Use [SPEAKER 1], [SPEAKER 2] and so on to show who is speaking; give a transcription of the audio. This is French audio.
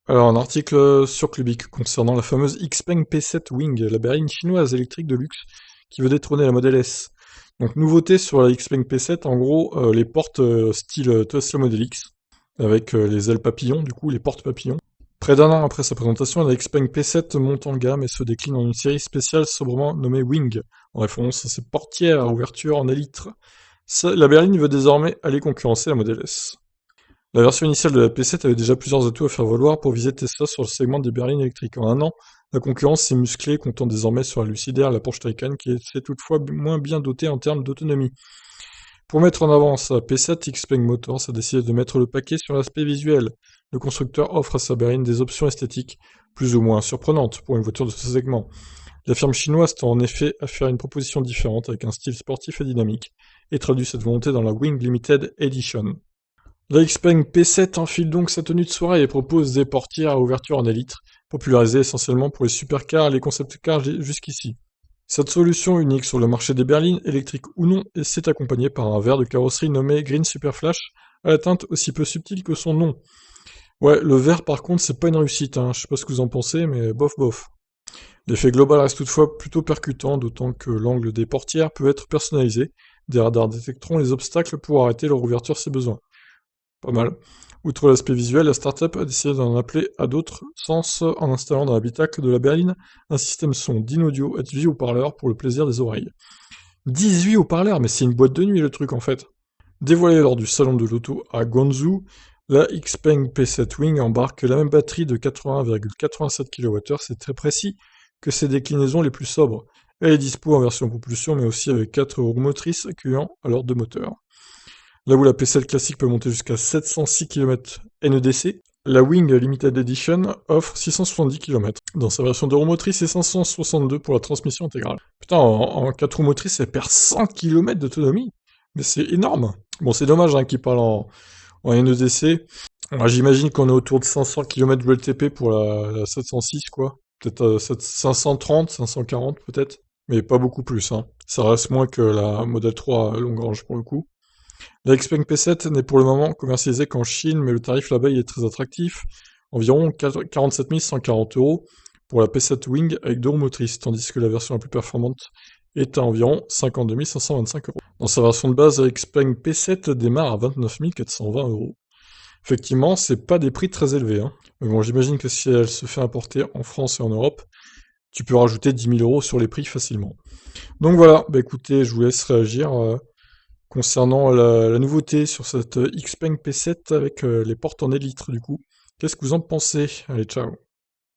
[SPEAKER 1] Alors, un article sur Clubic concernant la fameuse Xpeng P7 Wing, la berline chinoise électrique de luxe qui veut détrôner la Model S. Donc, nouveauté sur la Xpeng P7, en gros, les portes style Tesla Model X, avec les ailes papillons, du coup, les portes papillons. Près d'un an après sa présentation, la Xpeng P7 monte en gamme et se décline en une série spéciale sobrement nommée Wing, en référence à ses portières à ouverture en élytre. La berline veut désormais aller concurrencer la Model S. La version initiale de la P7 avait déjà plusieurs atouts à faire valoir pour viser Tesla sur le segment des berlines électriques. En un an, la concurrence s'est musclée, comptant désormais sur la Lucidaire, la Porsche Taycan, qui était toutefois moins bien dotée en termes d'autonomie. Pour mettre en avant sa P7, Xpeng Motors a décidé de mettre le paquet sur l'aspect visuel. Le constructeur offre à sa berline des options esthétiques, plus ou moins surprenantes pour une voiture de ce segment. La firme chinoise tend en effet à faire une proposition différente avec un style sportif et dynamique, et traduit cette volonté dans la Wing Limited Edition. La Xpeng P7 enfile donc sa tenue de soirée et propose des portières à ouverture en élytre, popularisées essentiellement pour les supercars et les concept cars jusqu'ici. Cette solution unique sur le marché des berlines, électriques ou non, s'est accompagnée par un verre de carrosserie nommé Green Super Flash, à la teinte aussi peu subtile que son nom. Ouais, le verre par contre c'est pas une réussite, hein. Je sais pas ce que vous en pensez, mais bof bof. L'effet global reste toutefois plutôt percutant, d'autant que l'angle des portières peut être personnalisé. Des radars détecteront les obstacles pour arrêter leur ouverture si besoin. Pas mal. Outre l'aspect visuel, la startup a décidé d'en appeler à d'autres sens en installant dans l'habitacle de la berline un système son d'in-audio et 18 haut-parleurs pour le plaisir des oreilles. 18 haut-parleurs, mais c'est une boîte de nuit le truc en fait. Dévoilé lors du salon de l'auto à Guangzhou, la Xpeng P7 Wing embarque la même batterie de 80,87 kWh, c'est très précis, que ses déclinaisons les plus sobres. Elle est dispo en version propulsion mais aussi avec 4 roues motrices accueillant alors 2 moteurs. Là où la P7 classique peut monter jusqu'à 706 km NEDC, la Wing Limited Edition offre 670 km. Dans sa version 2 roues motrices et 562 pour la transmission intégrale. Putain, en 4 roues motrices, elle perd 100 km d'autonomie. Mais c'est énorme. Bon, c'est dommage hein, qu'il parle en NEDC. J'imagine qu'on est autour de 500 km WLTP pour la 706, quoi. Peut-être 530, 540 peut-être. Mais pas beaucoup plus, hein. Ça reste moins que la Model 3 longue range pour le coup. La Xpeng P7 n'est pour le moment commercialisée qu'en Chine, mais le tarif là-bas est très attractif, environ 47 140 € pour la P7 Wing avec 2 roues motrices, tandis que la version la plus performante est à environ 52 525 €. Dans sa version de base, la Xpeng P7 démarre à 29 420 €. Effectivement, c'est pas des prix très élevés, hein. Mais bon, j'imagine que si elle se fait importer en France et en Europe, tu peux rajouter 10 000 € sur les prix facilement. Donc voilà, bah écoutez, je vous laisse réagir. Concernant la nouveauté sur cette Xpeng P7 avec les portes en élytre du coup. Qu'est-ce que vous en pensez? Allez, ciao.